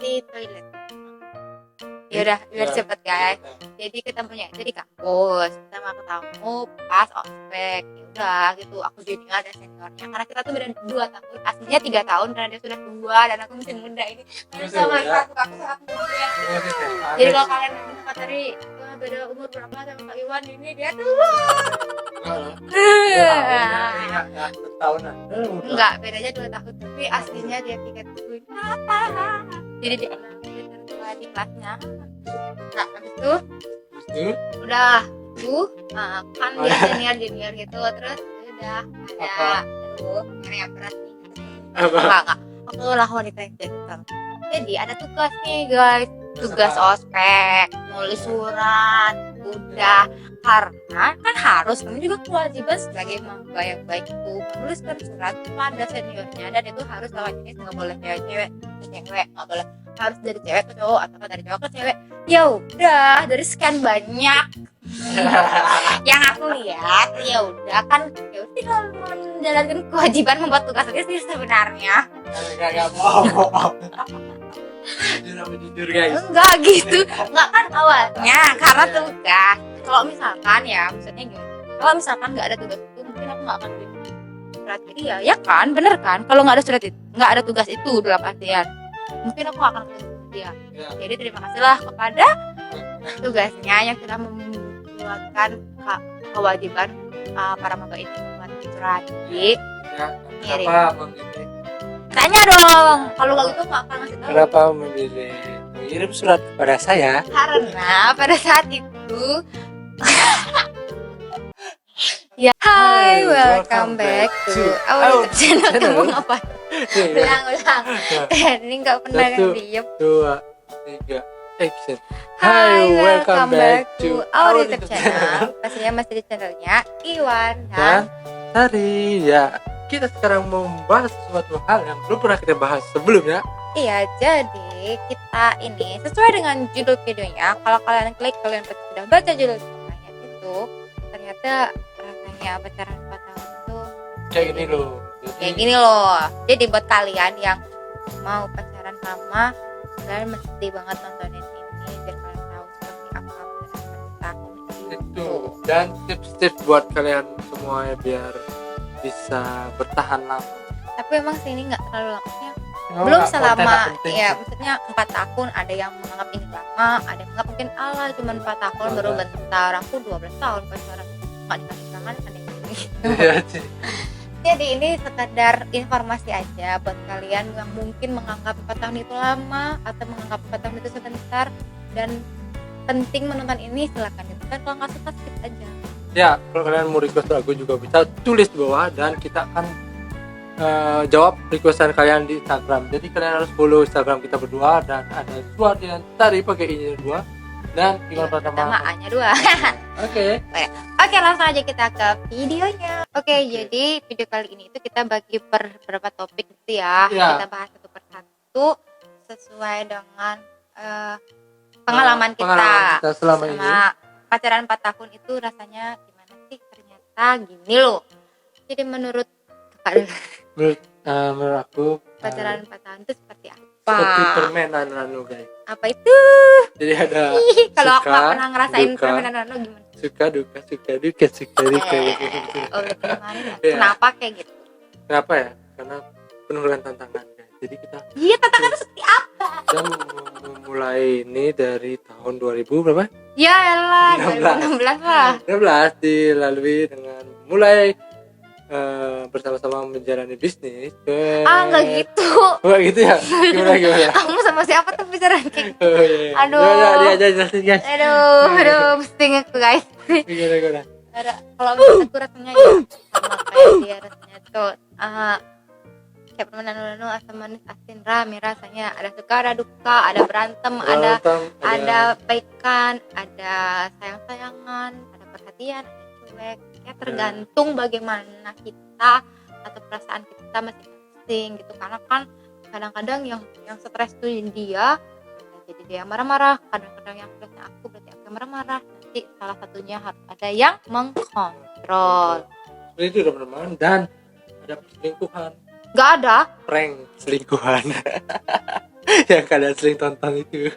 di toilet. Ya udah biar cepet guys. Jadi ketemunya itu di kampus, kita mau ketemu pas ospek. Ya udah gitu, aku junior dan seniornya karena kita tuh beda 2 tahun, aslinya 3 tahun karena dia sudah tua dan aku masih muda ini. Sama aku sangat muda. Jadi kalau kalian nanti tadi beda umur berapa sama Kak Iwan, ini dia tua. Tahunan. Enggak, bedanya 2 tahun tapi aslinya dia 3 tahun. Jadi dia tertua di kelasnya. Nah, habis itu udah kan dia junior gitu, terus udah ada kayak berat nih. Enggak. Aku lah wanita yang gentle. Jadi ada tugas nih guys, tugas ospek, nulis surat, udah karena kan harus kami juga kewajiban sebagai mahasiswa yang baik itu menuliskan surat pada seniornya, dan itu harus lawan jenis, nggak boleh cewek nggak boleh harus dari cewek ke cowok atau dari cowok ke cewek. Ya udah dari sekian banyak yang aku lihat, ya udah kan ya udah tinggal menjalankan kewajiban membuat tugas aja sih sebenarnya. Enggak mau. Jujur guys. Enggak gitu, enggak kan awalnya karena tugas. Kalau misalkan ya maksudnya gimana, kalau misalkan nggak ada tugas itu mungkin aku nggak akan kirim surat ke dia, ya kan, bener kan? Kalau nggak ada surat itu, nggak ada tugas itu dalam artian mungkin aku akan kirim ke dia. Jadi terima kasihlah kepada tugasnya yang sudah membuatkan kewajiban para maba ini membuat surat. Jadi kirim. Kenapa memilih? Tanya dong, kalau nggak gitu nggak akan ngasih tahu. Kenapa memilih mengirim surat kepada saya? Karena pada saat itu ya, hi, welcome back to our YouTube channel. Kamu ngapain? Ulang. Ini nggak pernah diem. 2, 3, action. Hi, welcome back to our YouTube channel. Pastinya masih di channelnya Iwan dan Tari. Ya, kita sekarang mau membahas sesuatu hal yang belum pernah kita bahas sebelumnya. iya, jadi kita ini sesuai dengan judul videonya. Kalau kalian klik, kalian pasti sudah baca judul videonya itu. Ternyata rasanya pacaran 4 tahun itu Kayak gini loh. kayak gini loh. Jadi buat kalian yang mau pacaran lama, kalian mesti banget nontonin ini biar kalian tahu seperti apa pacaran tahun Itu. Dan tips-tips buat kalian semua ya biar bisa bertahan lama. Tapi emang sih ini nggak terlalu lamanya. Belum selama ya, maksudnya 4 tahun ada yang menganggap ini lama, ada yang menganggap mungkin ala cuma 4 tahun baru bentar. Aku 12 tahun pacaran nggak dikasih tangan, ada yang gini. Jadi ini sekadar informasi aja buat kalian yang mungkin menganggap 4 tahun itu lama atau menganggap 4 tahun itu sebentar dan penting menonton ini, silakan kan, kalau nggak suka skip aja. Ya, kalau kalian mau request lagu juga bisa tulis di bawah dan kita akan jawab requestan kalian di Instagram. Jadi kalian harus follow Instagram kita berdua, dan ada Suat yang tadi pakai I-nya 2 dan Iwan Pratama A-nya 2. Oke, langsung aja kita ke videonya. Oke, jadi video kali ini itu kita bagi per beberapa topik gitu ya. Kita bahas satu persatu sesuai dengan pengalaman kita selama ini. Pacaran 4 tahun itu rasanya gimana sih? Ternyata gini loh. Jadi menurut kakak dulu, Menurut aku pacaran 4 tahun itu seperti apa? seperti permainan guys. Apa itu? Jadi ada kalau aku suka, gak pernah ngerasain duka. permainan gimana? Suka duka gitu. Oh, gimana ya? Kenapa kayak gitu? Kenapa ya? Karena penuh dengan tantangan guys. Jadi kita tantangan itu seperti apa? kita memulai ini dari tahun 2000 berapa? Ya elah, 16 lah. 16 dilalui dengan mulai bersama-sama menjalani bisnis. Enggak gitu. Enggak gitu ya? Gimana? Kamu sama siapa tuh bicara kayak gitu? Oh, iya. Aduh. Dia aja jelasin guys. Aduh, pusing aku guys. Gimana? Kalau misalnya aku rasanya ya sama kayak dia rasanya tuh kayak permainan nunu, asam manis asin rame rasanya. Ada suka, ada duka, ada berantem, ada baikan, ada sayang-sayangan, ada perhatian, ada cuek. Ya tergantung bagaimana kita atau perasaan kita masing-masing gitu. Karena kan kadang-kadang yang stres tuh dia, jadi dia marah-marah. Kadang-kadang yang stresnya aku, berarti aku yang marah-marah. Nanti salah satunya harus ada yang mengkontrol. Seperti itu udah bermain, dan ada perselingkuhan. Gak ada. Prank selingkuhan. yang kalian sering tonton itu.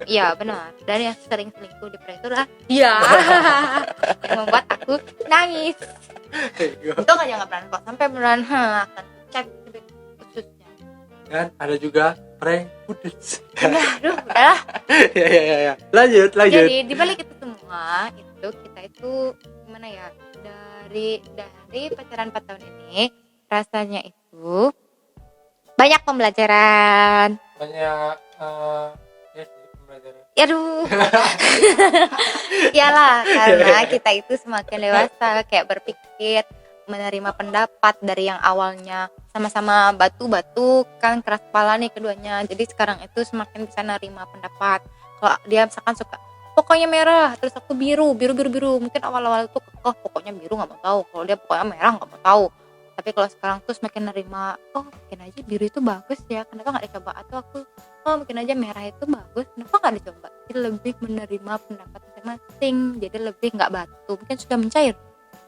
Iya benar. Dan yang sering selingkuh di prank itu adalah dia. Yang membuat aku nangis. Untung aja nggak pernah kok sampai beneran akan cek khususnya. Dan ada juga prank footage. Aduh, udahlah. Ya. Lanjut. Jadi di balik itu semua itu kita itu gimana ya? Dari pacaran 4 tahun ini rasanya itu banyak pembelajaran. Banyak ya sih pembelajaran. Aduh. Iyalah, karena kita itu semakin dewasa kayak berpikir, menerima pendapat dari yang awalnya sama-sama batu-batu kan keras kepala nih keduanya. Jadi sekarang itu semakin bisa nerima pendapat. Kalau dia misalkan suka pokoknya merah, terus aku biru. Mungkin awal-awal itu kekeh pokoknya biru nggak mau tahu. Kalau dia pokoknya merah nggak mau tahu. Tapi kalau sekarang tuh semakin nerima, oh mungkin aja biru itu bagus ya, kenapa nggak dicoba? Atau aku, oh mungkin aja merah itu bagus, kenapa nggak dicoba? Jadi lebih menerima pendapat masing-masing, jadi lebih nggak batu, mungkin sudah mencair.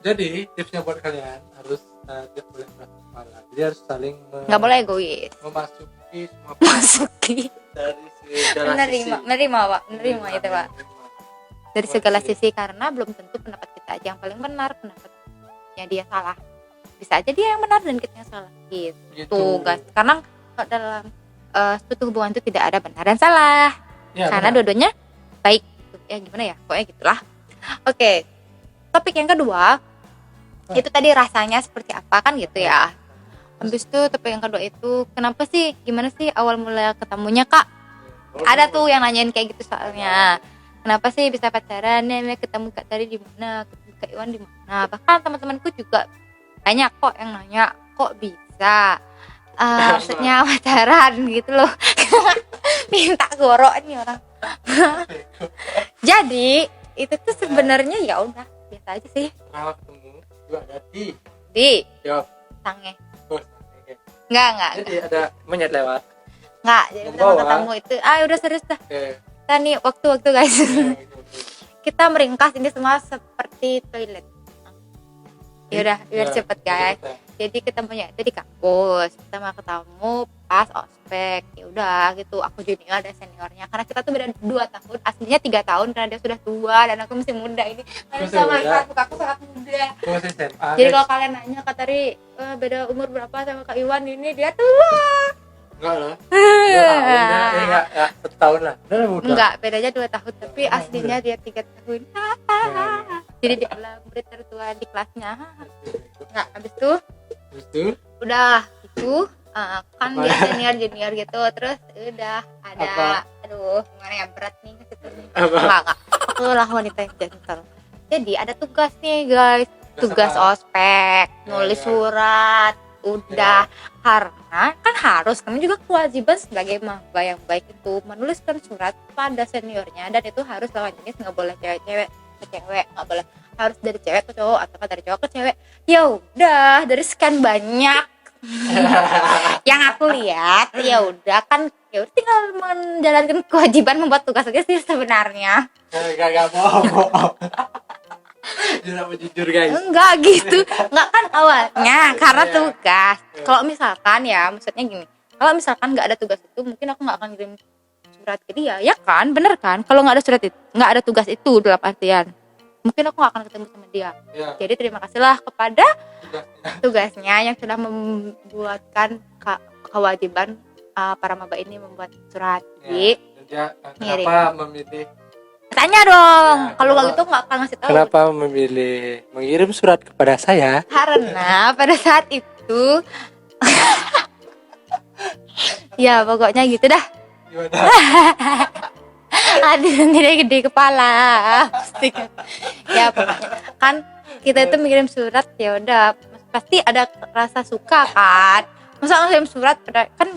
Jadi tipsnya buat kalian harus tidak boleh keras kepala. Jadi harus saling Nggak boleh egois. memasuki semua Masuki. dari segala sisi. Menerima pak, menerima itu pak. Dari segala sisi karena belum tentu pendapat kita aja yang paling benar, pendapatnya dia salah. Bisa aja dia yang benar dan kita yang salah gitu guys. Karena dalam suatu hubungan itu tidak ada benar dan salah Ya, karena benar. dua-duanya baik ya gimana ya pokoknya gitulah. Oke, topik yang kedua itu tadi rasanya seperti apa kan gitu ya. Habis itu topik yang kedua itu kenapa sih, gimana sih awal mula ketemunya kak? Ada tuh yang nanyain kayak gitu soalnya. Kenapa sih bisa pacaran? Ketemu Kak Tari di mana? Ketemu Kak Iwan di mana? Bahkan teman-temanku juga banyak kok yang nanya, kok bisa? Maksudnya pacaran gitu loh. Minta gorok nih orang. Jadi itu tuh sebenarnya ya udah biasa aja sih. Kalau ketemu juga ada Di jawab. sange. Oh, oke. Enggak. Jadi ada monyet lewat. Enggak, jadi Membawa. pertama ketemu itu udah serius dah. Oke. Kita nih waktu-waktu guys. Kita meringkas ini semua seperti toilet. Ya udah biar cepet guys. Jadi ketemunya itu di kampus. Kita mau ketemu pas ospek. Ya udah gitu. Aku junior dan seniornya. Karena kita tuh beda 2 tahun. Aslinya 3 tahun karena dia sudah tua dan aku masih muda ini. Karena Masih sama muda. aku sangat muda. Aku masih SMA. Jadi guys. kalau kalian nanya Kak Tari beda umur berapa sama Kak Iwan ini, dia tua. Enggak lah. 2 tahun. Enggak 1 tahun lah. Udah muda. Enggak, bedanya 2 tahun. Tapi aslinya dia 3 tahun. Ya. Jadi dia adalah murid tertua di kelasnya. Enggak, habis itu Terus itu udah itu kan Apa? dia senior gitu, terus udah ada Apa? aduh gimana ya, berat nih ceritanya. Apa? Enggak aku lah wanita yang gentle. Jadi ada tugas nih guys, tugas apa? ospek, Ya, nulis ya. surat udah. Karena kan harus, kami juga kewajiban sebagai maba yang baik itu menuliskan surat pada seniornya, dan itu harus lawan jenis, nggak boleh cewek-cewek ke cewek, nggak boleh, harus dari cewek ke cowok atau dari cowok ke cewek. Ya udah, dari sekian banyak yang aku lihat, ya udah kan, ya udah tinggal menjalankan kewajiban membuat tugas aja sih sebenarnya. Enggak bohong. Jujur guys. Enggak gitu, enggak kan awalnya karena Iya. tugas. Kalau misalkan ya, maksudnya gini, kalau misalkan nggak ada tugas itu, mungkin aku nggak akan kirim surat ke dia, ya kan, bener kan? Kalau nggak ada surat itu, nggak ada tugas itu dalam artian, mungkin aku nggak akan ketemu sama dia. Ya, Jadi terima kasihlah kepada tugasnya. tugasnya yang sudah membuatkan kewajiban para maba ini membuat surat. Jadi Ya, ngirim. kenapa memilih tanya dong, Ya, kalau nggak kenapa- gitu nggak akan ngasih tahu. Kenapa memilih mengirim surat kepada saya? Karena pada saat itu ya pokoknya gitu dah. Gimana? Aduh sendiri gede kepala. Ya pokoknya kan kita itu mengirim surat, ya udah pasti ada rasa suka kan. Masa ngirim surat kan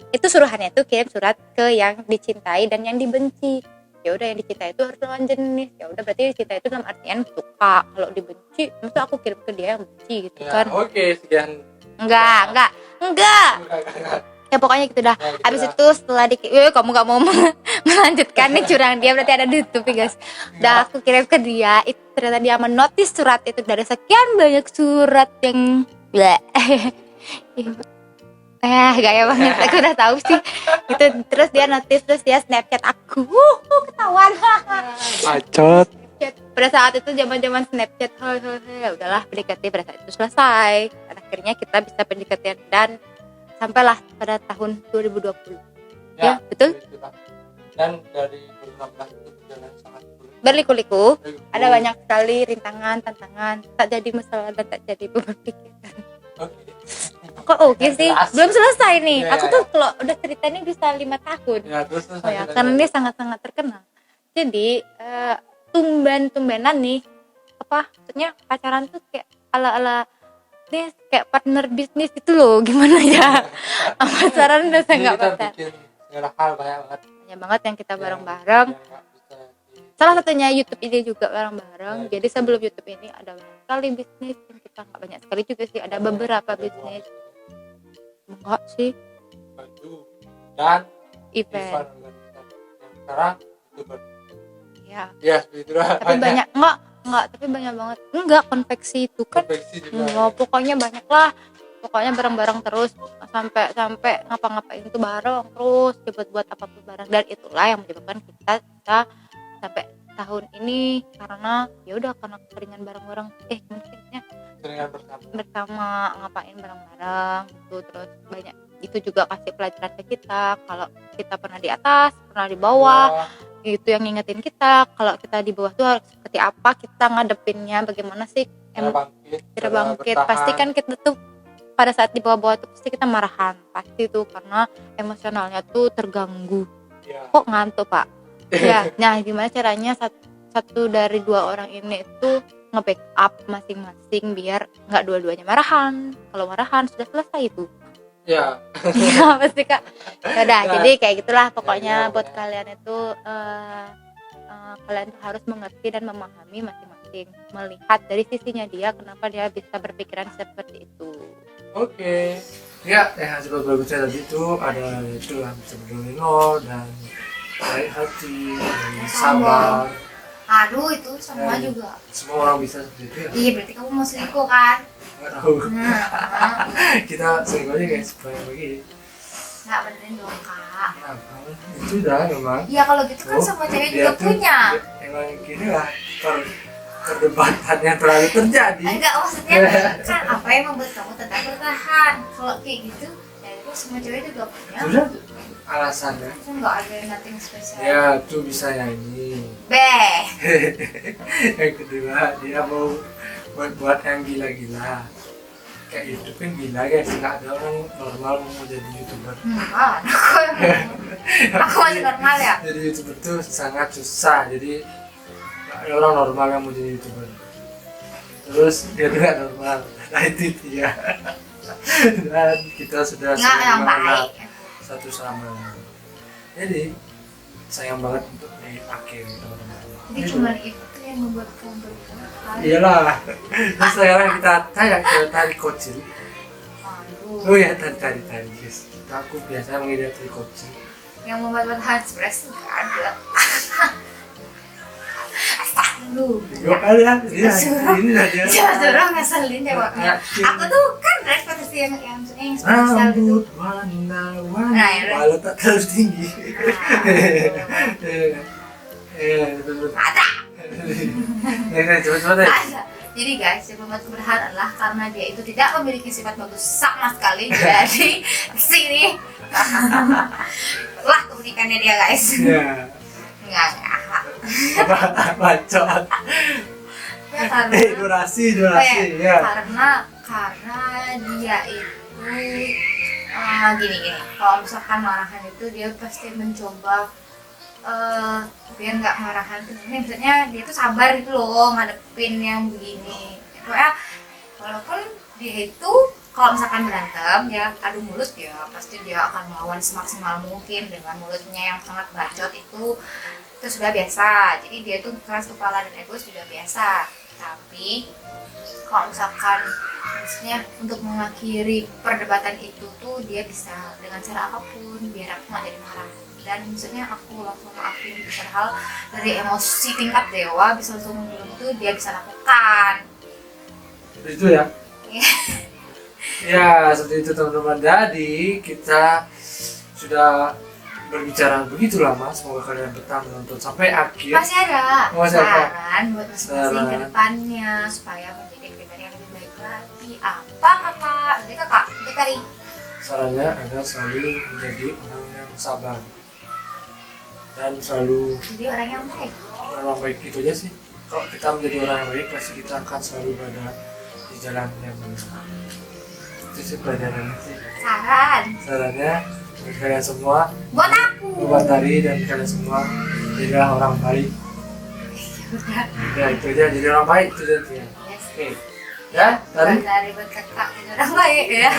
itu suruhannya tuh kirim surat ke yang dicintai dan yang dibenci. Ya udah yang dicintai itu harus lawan jenis. Ya udah berarti dicintai itu dalam artian suka. Kalau dibenci, masa aku kirim ke dia yang benci gitu Ya, kan. oke, sekian. Enggak. Enggak. Ya pokoknya gitu dah. Ya, gitu Habis dah. itu setelah kamu gak mau melanjutkan nih curang dia, berarti ada ditutup ya guys. Udah aku kirim ke dia, itu ternyata dia menotis surat itu dari sekian banyak surat yang bleh. Gaya banget, aku udah tahu sih itu. Terus dia notice, terus dia Snapchat aku, ketahuan. Bacot. Snapchat. Pada saat itu zaman Snapchat, ya udahlah, PDKT pada saat itu selesai. Dan akhirnya kita bisa PDKT dan sampailah pada tahun 2020. Ya, betul. Itulah. Dan dari 2016 itu berjalan sangat sulit. Berliku-liku, ada banyak sekali rintangan, tantangan, tak jadi masalah dan tak jadi beban pikiran. Oke. Kok oke sih? Jelas. Belum selesai nih. Ya, Aku ya, tuh ya. kalau udah cerita ini bisa 5 tahun. Ya, terus Oh ya, karena dia sangat-sangat terkenal. Jadi tumben-tumbenan nih, maksudnya pacaran tuh kayak ala-ala nih kayak partner bisnis itu loh, gimana ya? Pacaran udah Jadi nggak kita pacar. bikin segala hal banyak banget. Banyak banget yang kita bareng-bareng. Yang nggak bisa Salah satunya YouTube ini juga bareng-bareng. Jadi sebelum YouTube ini ada banyak sekali bisnis yang kita nggak banyak sekali juga sih, ada beberapa bisnis. Enggak sih, baju dan event. organisasi. Yang sekarang YouTuber. Ya. Ya, itulah. Tapi banyak enggak, tapi banyak banget. Enggak, konveksi itu kan. Konveksi juga. Enggak, pokoknya banyak lah. Pokoknya bareng-bareng terus sampai ngapa-ngapain itu bareng terus, buat apapun bareng, dan itulah yang menyebabkan kita bisa sampai tahun ini karena ya udah karena keseringan bareng-bareng mungkinnya Seringan bersama ngapain bareng-bareng gitu. Terus banyak itu juga kasih pelajaran ke kita kalau kita pernah di atas, pernah di bawah. Itu yang ngingetin kita kalau kita di bawah tuh harus seperti apa, kita ngadepinnya bagaimana sih, cara bangkit. Pasti kan kita tuh pada saat di bawah-bawah tuh pasti kita marahan, pasti tuh karena emosionalnya tuh terganggu. Ya. Kok ngantuk pak? Ya, nah gimana caranya satu dari dua orang ini tuh nge-backup masing-masing biar nggak dua-duanya marahan. Kalau marahan sudah selesai itu. Ya. Iya pasti kak. Yaudah, Ya. jadi kayak gitulah pokoknya Ya, buat ya. kalian itu kalian tuh harus mengerti dan memahami masing-masing, melihat dari sisinya dia kenapa dia bisa berpikiran seperti itu. Oke. Ya, yang hasil bagusnya tadi itu ada itu yang bisa berdolino dan baik hati dan sabar. Aduh itu semua Ya. juga. Semua orang bisa seperti itu ya. Iya berarti kamu mau selingkuh kan? Nggak tahu. Nah, Kita sering aja guys banyak begini. nggak benerin dong kak. Kenapa? Itu dah memang. Iya kalau gitu kan Oh, semua cewek dia juga tuh- punya. Emang gini lah perdebatan yang terlalu terjadi. Enggak, maksudnya kan apa yang membuat kamu tetap bertahan? Kalau kayak gitu, ya itu semua cewek juga punya. Sudah alasannya. Itu nggak ada nothing spesial. Ya, tuh bisa nyanyi. Beh, Yang kedua, dia mau buat yang gila-gila. Kayak YouTube kan gila guys, nggak ada orang normal mau jadi YouTuber. aku masih normal ya. Jadi YouTuber tuh sangat susah, jadi nggak ada orang normal yang mau jadi YouTuber. Terus dia tuh nggak normal, nah itu dia. Dan kita sudah Nggak saling yang mengenal baik. satu sama lain. Jadi sayang banget untuk diakhiri teman-teman. Jadi cuma itu yang membuat kamu bertahan. Iyalah. Terus sekarang kita tanya ke tari kocil. Aduh. Oh ya tari guys. Aku biasa mengidap tari kocil. Yang membuat bertahan stres nggak ada. Aduh. Gak ada. Ini aja. Suruh ngeselin deh waknya. Aku tuh kan ekspektasi yang spesial gitu. Rambut warna-warni, Nah, ya. walau tak terlalu tinggi. Betul. Ada. Coba-coba deh. Ada. Jadi guys, yang membuat bertahan adalah karena dia itu tidak memiliki sifat bagus sama sekali. Jadi sini lah keunikannya dia guys. Ya. Enggak. Bacot. Ya, karena Durasi ya. karena dia itu gini. Kalau misalkan marahan itu dia pasti mencoba biar nggak marahan tuh. Ini misalnya dia tuh sabar gitu loh ngadepin yang begini. Pokoknya walaupun dia itu kalau misalkan berantem ya adu mulut ya pasti dia akan melawan semaksimal mungkin dengan mulutnya yang sangat bacot itu sudah biasa. Jadi dia tuh keras kepala dan egois sudah biasa. Tapi kalau misalkan maksudnya untuk mengakhiri perdebatan itu tuh dia bisa dengan cara apapun biar aku nggak jadi marah, dan maksudnya aku langsung maafin. Padahal dari emosi tingkat dewa bisa langsung itu dia bisa lakukan. Itu ya. Ya, seperti itu teman-teman. Jadi kita sudah berbicara begitu lama. Semoga kalian betah menonton sampai akhir. Masih ada Masih ada. saran buat masing-masing ke Saran. depannya supaya menjadi pribadi yang lebih baik lagi. Apa kakak? Jadi kakak, Dekari. Sarannya adalah selalu menjadi orang yang sabar dan selalu Jadi orang yang baik. orang baik, itu aja sih. Kalau kita menjadi orang yang baik, pasti kita akan selalu berada di jalan yang benar. Itu sih pelajarannya sih. Sarannya buat kalian semua, Buat aku. buat Tari dan kalian semua, jadilah orang baik. Udah. Ya itu aja, jadi orang baik itu aja. Yes. Oke, ya Tari. Buat kakak jadi orang baik ya.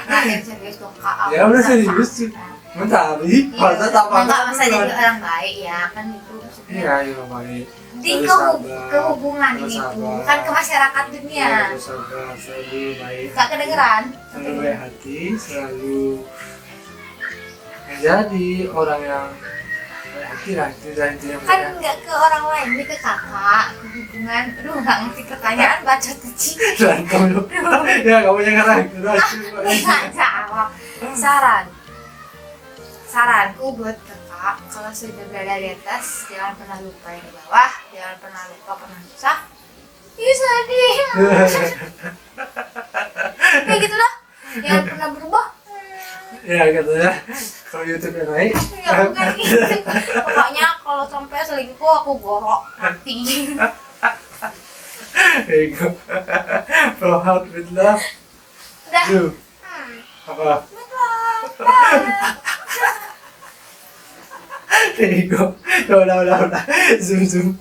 Nah, yang serius dong kak. Ya udah serius sih. Mentari, masa tak Enggak masa jadi orang baik ya kan itu maksudnya. Iya, orang baik. Di Selalu sabar, kehubungan selalu ini tuh, sabar. bukan ke masyarakat dunia. Selalu sabar, selalu baik. Gak kedengeran. Selalu baik hati, selalu menjadi orang yang baik hati lah, itu dan itu yang Kan penting. nggak ke orang lain, ini ke kakak, ke hubungan. Aduh, nggak ngerti pertanyaan, baca tuh. Berantem lu. Ya kamu jangan ragu. Nggak jawab. Saranku buat kakak, kalau sudah berada di atas, jangan pernah lupa yang di bawah, jangan pernah lupa pernah susah. Ih sedih. Kayak gitu dah. Jangan pernah berubah. Ya katanya kalau YouTube yang naik. Ya bukan gitu. Pokoknya kalau sampai selingkuh aku gorok mati. Ego. Flow out with love. Udah. Duh. Apa? Ego. Ya udah. Zoom.